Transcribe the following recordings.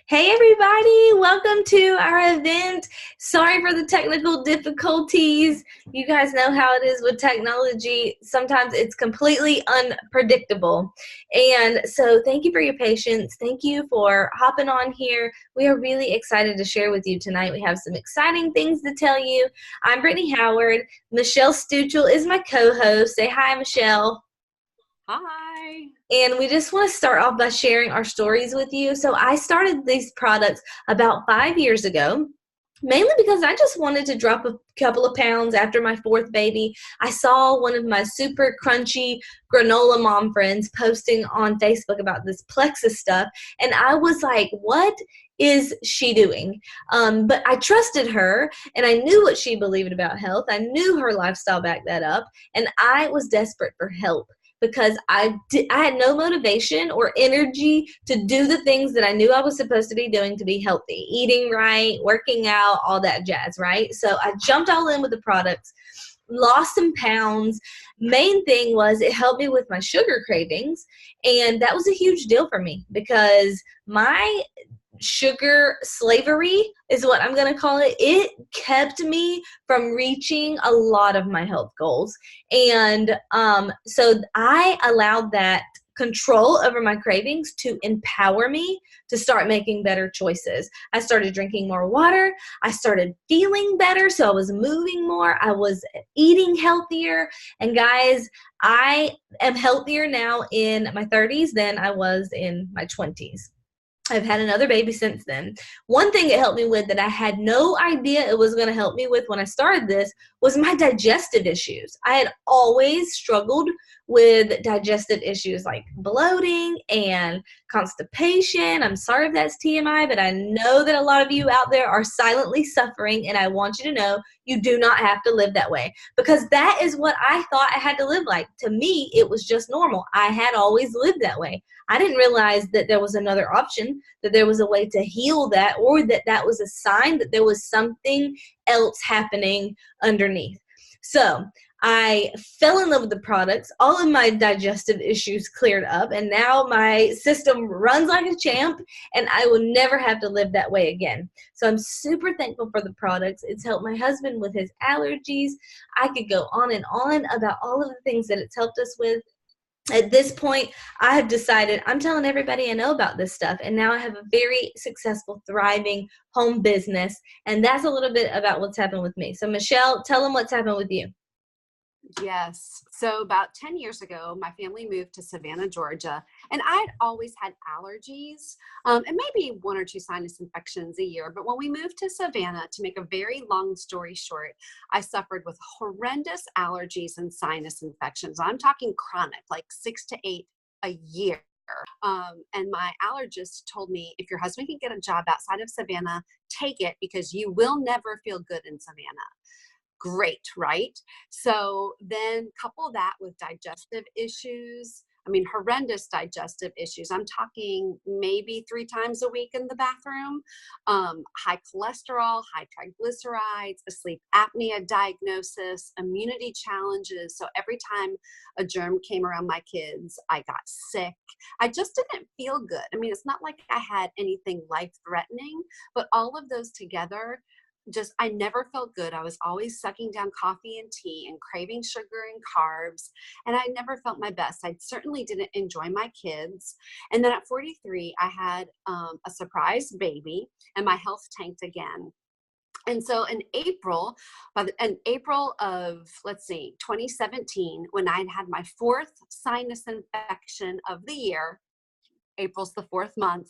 Hey everybody, welcome to our event. Sorry for the technical difficulties. You guys know how it is with technology. Sometimes it's completely unpredictable. And so thank you for your patience. Thank you for hopping on here. We are really excited to share with you tonight. We have some exciting things to tell you. I'm Brittany Howard. Michelle Stuchel is my co-host. Say hi, Michelle. Hi. And we just want to start off by sharing our stories with you. So I started these products about 5 years ago, mainly because I just wanted to drop a couple of pounds after my fourth baby. I saw one of my super crunchy granola mom friends posting on Facebook about this Plexus stuff, and I was like, what is she doing? But I trusted her, and I knew what she believed about health. I knew her lifestyle backed that up, and I was desperate for help because I had no motivation or energy to do the things that I knew I was supposed to be doing to be healthy, eating right, working out, all that jazz, right? So I jumped all in with the products, lost some pounds. Main thing was it helped me with my sugar cravings, and that was a huge deal for me because my sugar slavery is what I'm going to call it. It kept me from reaching a lot of my health goals. And so I allowed that control over my cravings to empower me to start making better choices. I started drinking more water. I started feeling better. So I was moving more. I was eating healthier. And guys, I am healthier now in my 30s than I was in my 20s. I've had another baby since then. One thing it helped me with that I had no idea it was going to help me with when I started this was my digestive issues. I had always struggled with digestive issues like bloating and constipation. I'm sorry if that's TMI, but I know that a lot of you out there are silently suffering, and I want you to know you do not have to live that way, because that is what I thought I had to live like. To me, it was just normal. I had always lived that way. I didn't realize that there was another option, that there was a way to heal that, or that that was a sign that there was something else happening underneath. So I fell in love with the products. All of my digestive issues cleared up, and now my system runs like a champ, and I will never have to live that way again. So I'm super thankful for the products. It's helped my husband with his allergies. I could go on and on about all of the things that it's helped us with. At this point, I have decided I'm telling everybody I know about this stuff, and now I have a very successful, thriving home business, and that's a little bit about what's happened with me. So Michelle, tell them what's happened with you. Yes. So about 10 years ago, my family moved to Savannah, Georgia, and I'd always had allergies and maybe one or two sinus infections a year. But when we moved to Savannah, to make a very long story short, I suffered with horrendous allergies and sinus infections. I'm talking chronic, like 6 to 8 a year. And my allergist told me, if your husband can get a job outside of Savannah, take it, because you will never feel good in Savannah. Great, right? So then couple that with digestive issues. I mean, horrendous digestive issues. I'm talking maybe 3 times a week in the bathroom, high cholesterol, high triglycerides, a sleep apnea diagnosis, immunity challenges. So every time a germ came around my kids, I got sick. I just didn't feel good. I mean, it's not like I had anything life-threatening, but all of those together, just, I never felt good. I was always sucking down coffee and tea and craving sugar and carbs, and I never felt my best. I certainly didn't enjoy my kids. And then at 43, I had a surprise baby, and my health tanked again. And so in April, in April of, let's see, 2017, when I'd had my fourth sinus infection of the year, April's the fourth month,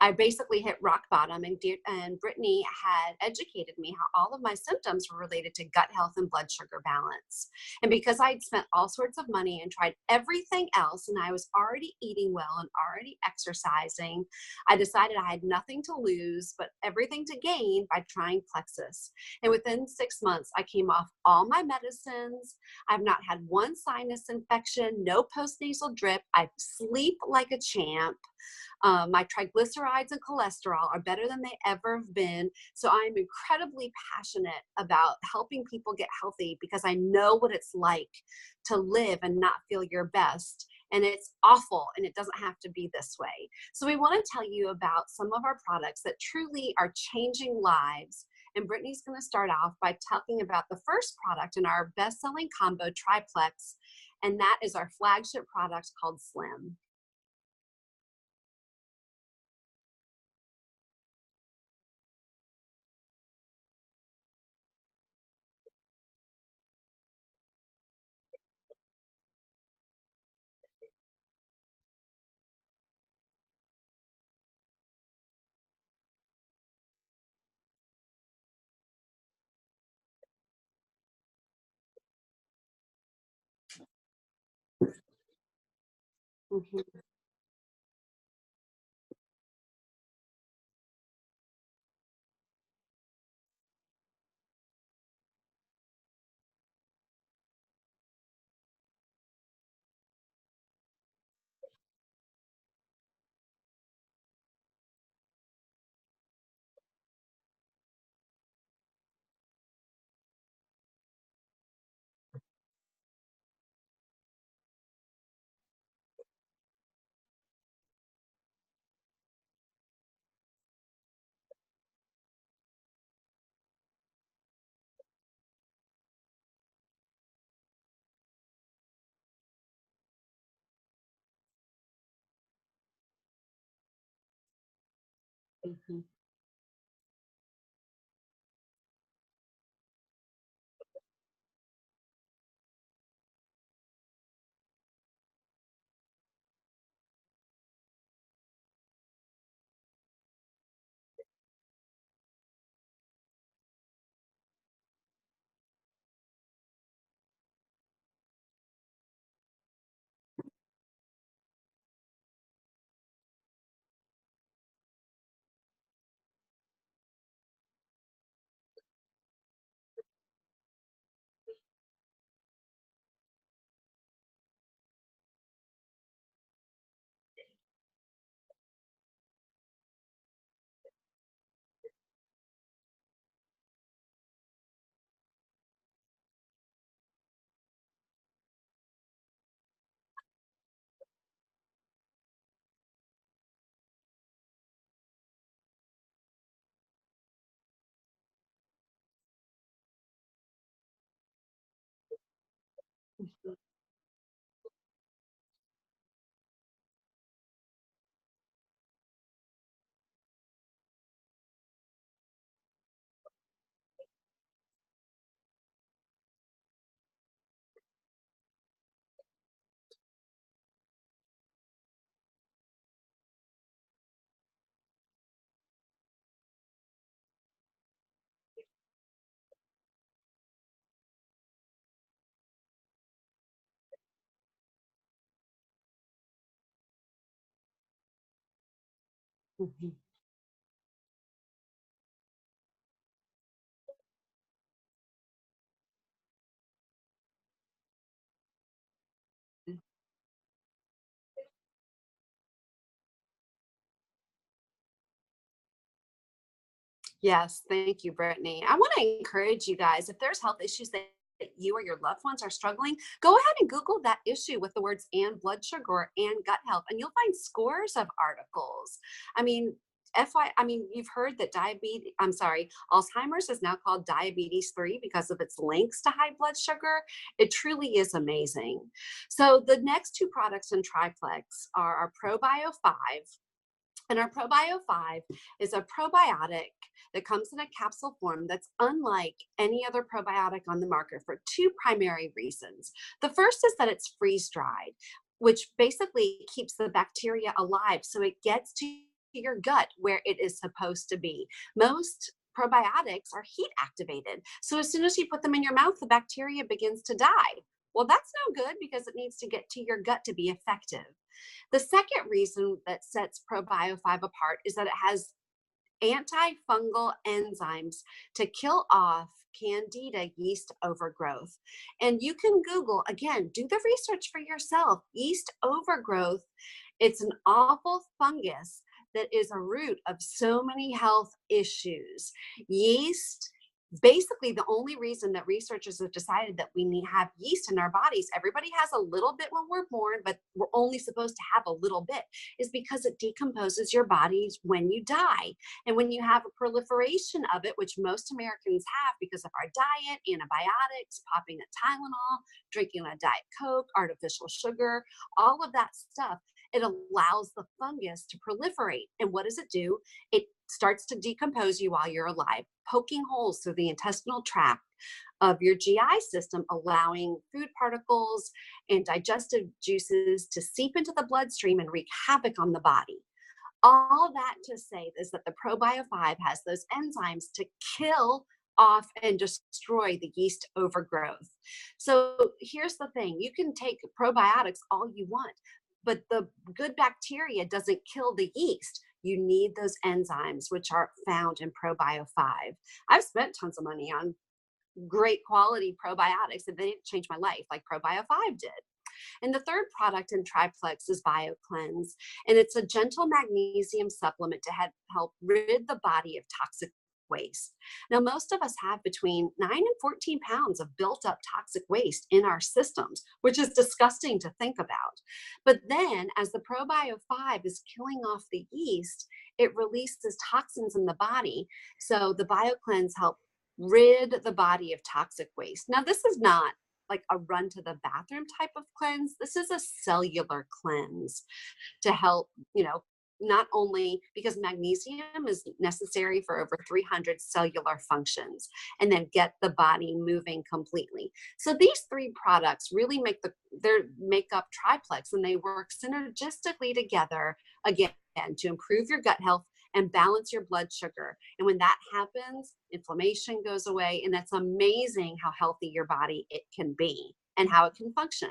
I basically hit rock bottom, and Brittany had educated me how all of my symptoms were related to gut health and blood sugar balance. And because I'd spent all sorts of money and tried everything else, and I was already eating well and already exercising, I decided I had nothing to lose but everything to gain by trying Plexus. And within 6 months, I came off all my medicines. I've not had one sinus infection, no postnasal drip. I sleep like a champ. My triglycerides and cholesterol are better than they ever have been. So I'm incredibly passionate about helping people get healthy, because I know what it's like to live and not feel your best. and it's awful and it doesn't have to be this way. So we want to tell you about some of our products that truly are changing lives. And Brittany's going to start off by talking about the first product in our best-selling combo triplex, and that is our flagship product called Slim. Mhm. Mhm. Mhm. Yes, thank you, Brittany. I want to encourage you guys, if there's health issues that you or your loved ones are struggling, go ahead and Google that issue with the words and blood sugar and gut health, and you'll find scores of articles. I mean, I mean, you've heard that Alzheimer's is now called diabetes 3 because of its links to high blood sugar. It truly is amazing. So the next two products in Triplex are our ProBio 5. And our ProBio 5 is a probiotic that comes in a capsule form that's unlike any other probiotic on the market for two primary reasons. The first is that it's freeze dried, which basically keeps the bacteria alive so it gets to your gut where it is supposed to be. Most probiotics are heat activated. So as soon as you put them in your mouth, the bacteria begins to die. Well, that's no good because it needs to get to your gut to be effective. The second reason that sets ProBio 5 apart is that it has antifungal enzymes to kill off candida yeast overgrowth. And you can Google, again, do the research for yourself. Yeast overgrowth, it's an awful fungus that is a root of so many health issues. Yeast basically the only reason that researchers have decided that we have yeast in our bodies, everybody has a little bit when we're born, but we're only supposed to have a little bit, is because it decomposes your bodies when you die. And when you have a proliferation of it, which most Americans have because of our diet, antibiotics, popping a Tylenol, drinking a Diet Coke, artificial sugar, all of that stuff, it allows the fungus to proliferate. And what does it do? It starts to decompose you while you're alive, poking holes through the intestinal tract of your GI system, allowing food particles and digestive juices to seep into the bloodstream and wreak havoc on the body. All that to say is that the ProBio 5 has those enzymes to kill off and destroy the yeast overgrowth. So here's the thing, you can take probiotics all you want, but the good bacteria doesn't kill the yeast. You need those enzymes, which are found in ProBio 5. I've spent tons of money on great quality probiotics, and they didn't change my life like ProBio 5 did. And the third product in Triplex is Biocleanse, and it's a gentle magnesium supplement to help rid the body of toxic waste. Now, most of us have between 9 and 14 pounds of built up toxic waste in our systems, which is disgusting to think about. But then as the ProBio 5 is killing off the yeast, it releases toxins in the body. So the Biocleanse help rid the body of toxic waste. Now, this is not like a run to the bathroom type of cleanse. This is a cellular cleanse to help, not only because magnesium is necessary for over 300 cellular functions, and then get the body moving completely. So these three products really make up Triplex, and they work synergistically together again to improve your gut health and balance your blood sugar. And when that happens, inflammation goes away, and it's amazing how healthy your body it can be and how it can function.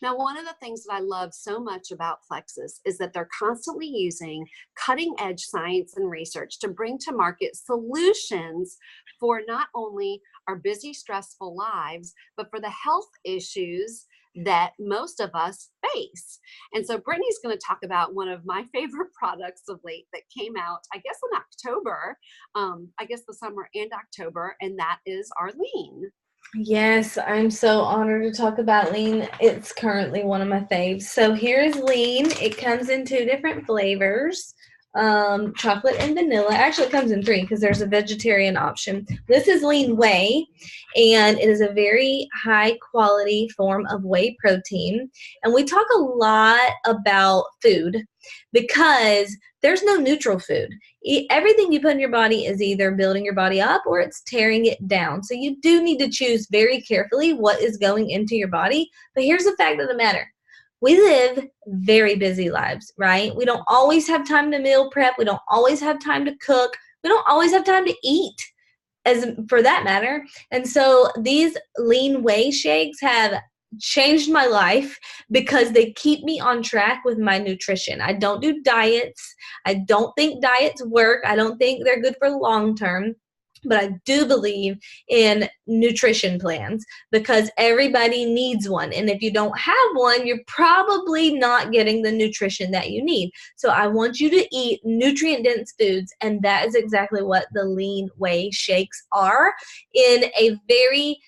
Now, one of the things that I love so much about Plexus is that they're constantly using cutting edge science and research to bring to market solutions for not only our busy, stressful lives, but for the health issues that most of us face. And so Brittany's going to talk about one of my favorite products of late that came out, I guess, in October, the summer and October, and that is our Lean. Yes, I'm so honored to talk about Lean. It's currently one of my faves. So here's Lean. It comes in 2 different flavors, chocolate and vanilla. Actually, it comes in 3 because there's a vegetarian option. This is Lean Whey, and it is a very high quality form of whey protein. And we talk a lot about food because there's no neutral food. Everything you put in your body is either building your body up or it's tearing it down. So you do need to choose very carefully what is going into your body. But here's the fact of the matter. We live very busy lives, right? We don't always have time to meal prep. We don't always have time to cook. We don't always have time to eat, as for that matter. And so these Lean Whey shakes have changed my life because they keep me on track with my nutrition. I don't do diets. I don't think diets work. I don't think they're good for long term. But I do believe in nutrition plans because everybody needs one. And if you don't have one, you're probably not getting the nutrition that you need. So I want you to eat nutrient-dense foods, and that is exactly what the Lean Whey shakes are, in a very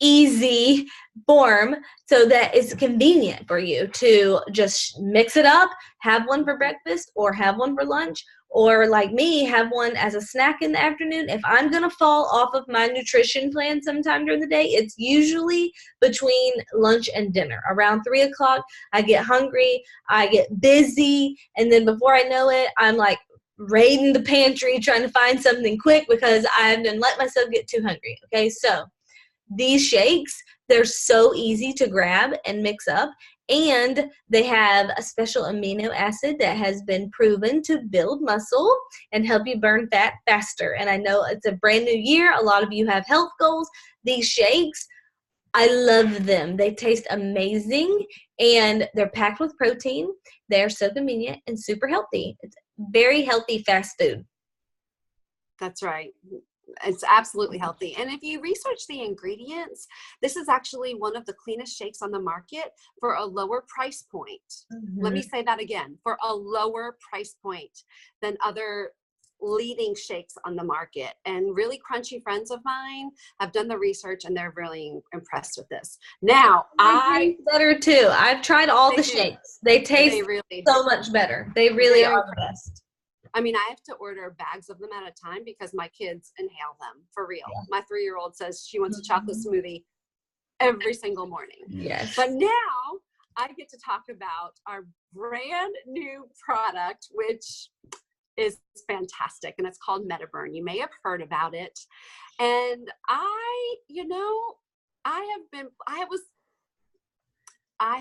easy form, so that it's convenient for you to just mix it up, have one for breakfast or have one for lunch, or like me, have one as a snack in the afternoon. If I'm going to fall off of my nutrition plan sometime during the day, it's usually between lunch and dinner. Around 3 o'clock, I get hungry, I get busy, and then before I know it, I'm like raiding the pantry trying to find something quick because I've been let myself get too hungry. Okay, so these shakes, they're so easy to grab and mix up, and they have a special amino acid that has been proven to build muscle and help you burn fat faster. And I know it's a brand new year. A lot of you have health goals. These shakes, I love them. They taste amazing, and they're packed with protein. They're so convenient and super healthy. It's very healthy fast food. That's right. It's absolutely healthy. And if you research the ingredients, this is actually one of the cleanest shakes on the market for a lower price point. Mm-hmm. Let me say that again, for a lower price point than other leading shakes on the market, and really crunchy friends of mine have done the research and they're really impressed with this. Now, better too. I've tried all the shakes. They taste so much better. They really are the best. I mean, I have to order bags of them at a time because my kids inhale them for real. Yeah. My 3-year-old says she wants a chocolate smoothie every single morning. Yes. But now I get to talk about our brand new product, which is fantastic, and it's called Metaburn. You may have heard about it. And I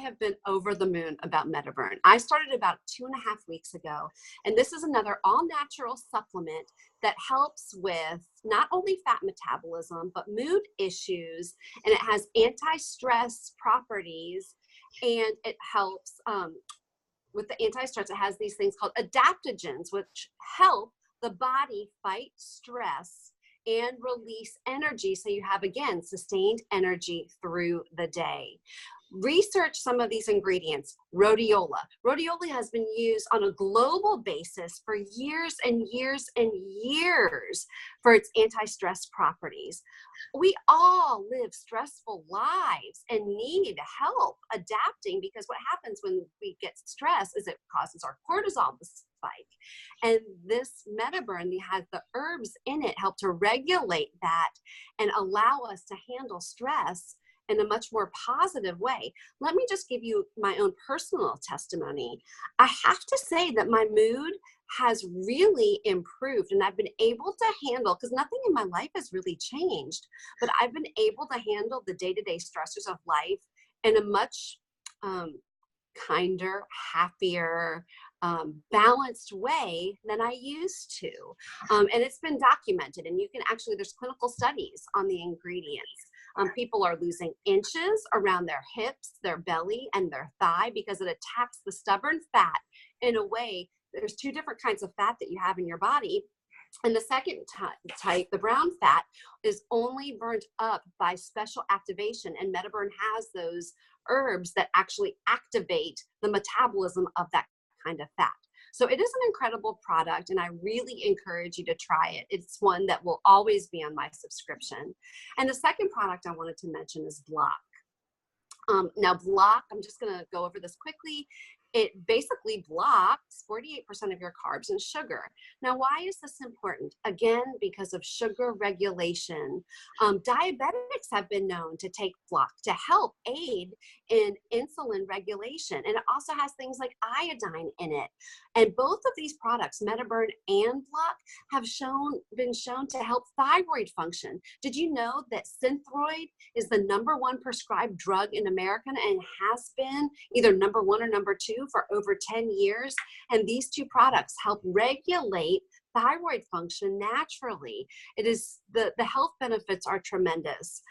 have been over the moon about Metaburn. I started about 2.5 weeks ago, and this is another all-natural supplement that helps with not only fat metabolism, but mood issues, and it has anti-stress properties, and it helps with the anti-stress. It has these things called adaptogens, which help the body fight stress and release energy, so you have, again, sustained energy through the day. Research some of these ingredients. Rhodiola. Rhodiola has been used on a global basis for years and years and years for its anti-stress properties. We all live stressful lives and need help adapting, because what happens when we get stressed is it causes our cortisol to spike. And this Metaburn has the herbs in it help to regulate that and allow us to handle stress in a much more positive way. Let me just give you my own personal testimony. I have to say that my mood has really improved, and I've been able to handle, because nothing in my life has really changed, but I've been able to handle the day-to-day stressors of life in a much kinder, happier, balanced way than I used to. And it's been documented, and you can actually, there's clinical studies on the ingredients. People are losing inches around their hips, their belly, and their thigh because it attacks the stubborn fat in a way. There's 2 different kinds of fat that you have in your body. And the second type, the brown fat, is only burned up by special activation. And Metaburn has those herbs that actually activate the metabolism of that kind of fat. So it is an incredible product, and I really encourage you to try it. It's one that will always be on my subscription. And the second product I wanted to mention is Block. Now Block, I'm just going to go over this quickly. It basically blocks 48% of your carbs and sugar. Now, why is this important? Again, because of sugar regulation. Diabetics have been known to take Block to help aid in insulin regulation. And it also has things like iodine in it. And both of these products, Metaburn and Block, have been shown to help thyroid function. Did you know that Synthroid is the #1 prescribed drug in America, and has been either #1 or #2 for over 10 years? And these 2 products help regulate thyroid function naturally. It is the health benefits are tremendous.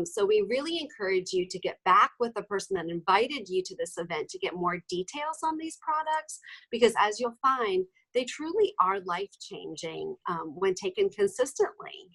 So we really encourage you to get back with the person that invited you to this event to get more details on these products, because as you'll find, they truly are life-changing when taken consistently.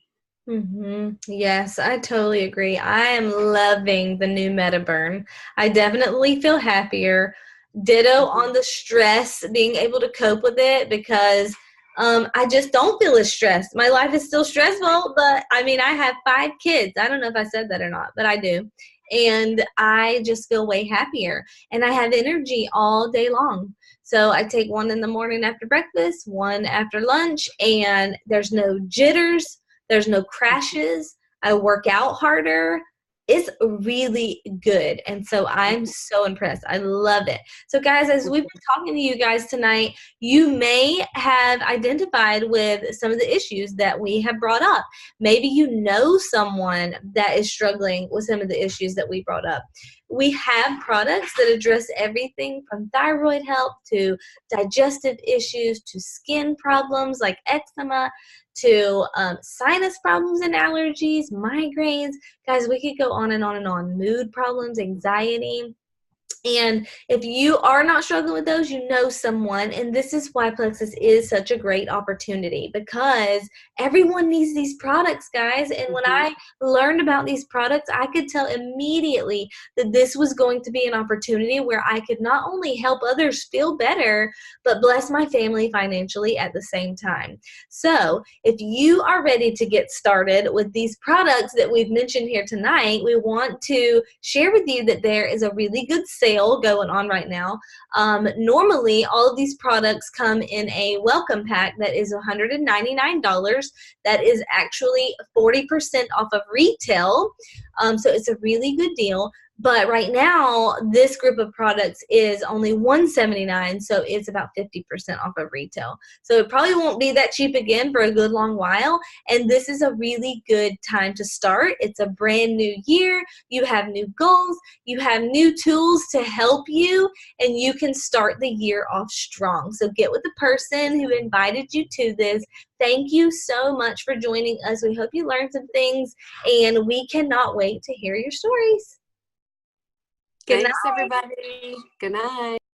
Yes, I totally agree. I am loving the new Metaburn. I definitely feel happier. Ditto on the stress, being able to cope with it, because I just don't feel as stressed. My life is still stressful, but I mean, I have 5 kids. I don't know if I said that or not, but I do. And I just feel way happier, and I have energy all day long. So I take one in the morning after breakfast, one after lunch, and there's no jitters. There's no crashes. I work out harder. It's really good. And so I'm so impressed. I love it. So guys, as we've been talking to you guys tonight, you may have identified with some of the issues that we have brought up. Maybe you know someone that is struggling with some of the issues that we brought up. We have products that address everything from thyroid health to digestive issues to skin problems like eczema to sinus problems and allergies, migraines. Guys, we could go on and on and on. Mood problems, anxiety. And if you are not struggling with those, you know someone. And this is why Plexus is such a great opportunity, because everyone needs these products, guys. And when I learned about these products, I could tell immediately that this was going to be an opportunity where I could not only help others feel better, but bless my family financially at the same time. So if you are ready to get started with these products that we've mentioned here tonight, we want to share with you that there is a really good sale going on right now. Normally, all of these products come in a welcome pack that is $199. That is actually 40% off of retail. So it's a really good deal. But right now, this group of products is only $179, so it's about 50% off of retail. So it probably won't be that cheap again for a good long while, and this is a really good time to start. It's a brand new year. You have new goals. You have new tools to help you, and you can start the year off strong. So get with the person who invited you to this. Thank you so much for joining us. We hope you learned some things, and we cannot wait to hear your stories. Thanks, everybody. Good night.